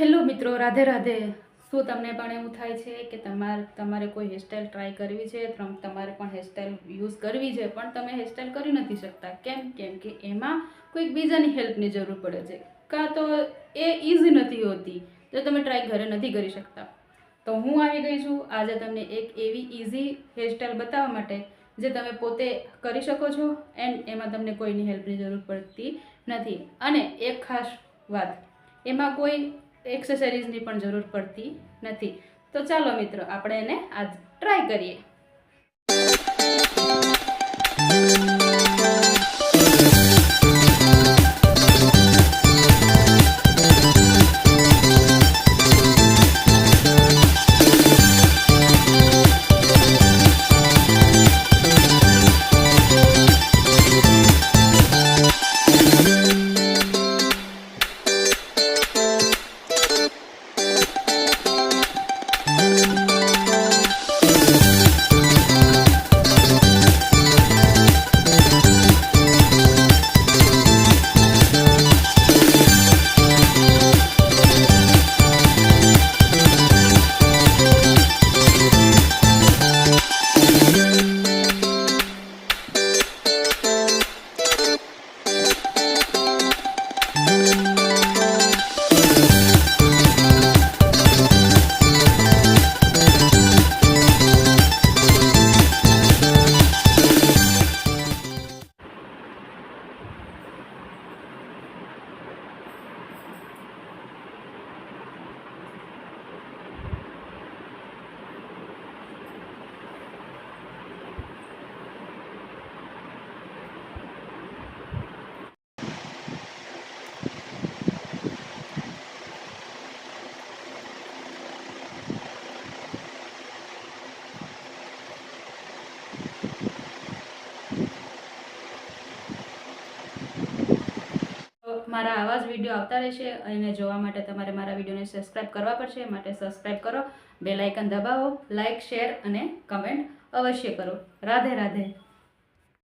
Hello મિત્રો, રાધે રાધે। શું તમને પણ એવું થાય છે કે તમારે કોઈ હેરસ્ટાઈલ ટ્રાય કરવી છે, તમારે પણ હેરસ્ટાઈલ યુઝ કરવી છે, પણ તમે હેરસ્ટાઈલ કરી નથી શકતા? કેમ કે એમાં કોઈક બીજાની હેલ્પની જરૂર પડે છે, કાં તો એ ઇઝી નથી હોતી, તો તમે ટ્રાય ઘરે નથી કરી શકતા। તો હું આવી ગઈ છું આજે તમને એક એવી ઇઝી હેરસ્ટાઈલ બતાવવા માટે જે તમે પોતે કરી શકો છો એન્ડ એમાં તમને કોઈની હેલ્પની જરૂર પડતી નથી। અને એક ખાસ વાત, એમાં કોઈ એક્સેસરીઝની પણ જરૂર પડતી નથી। તો ચાલો મિત્રો, આપણે એને આજ ટ્રાય કરીએ। મારા આવા જ વિડીયો આવતા રહેશે, અને જોવા માટે તમારે મારા વિડીયોને સબસ્ક્રાઇબ કરવા પડશે। માટે સબસ્ક્રાઇબ કરો, બેલ આઇકન દબાવો, લાઇક, શેર અને કમેન્ટ અવશ્ય કરો। રાધે રાધે।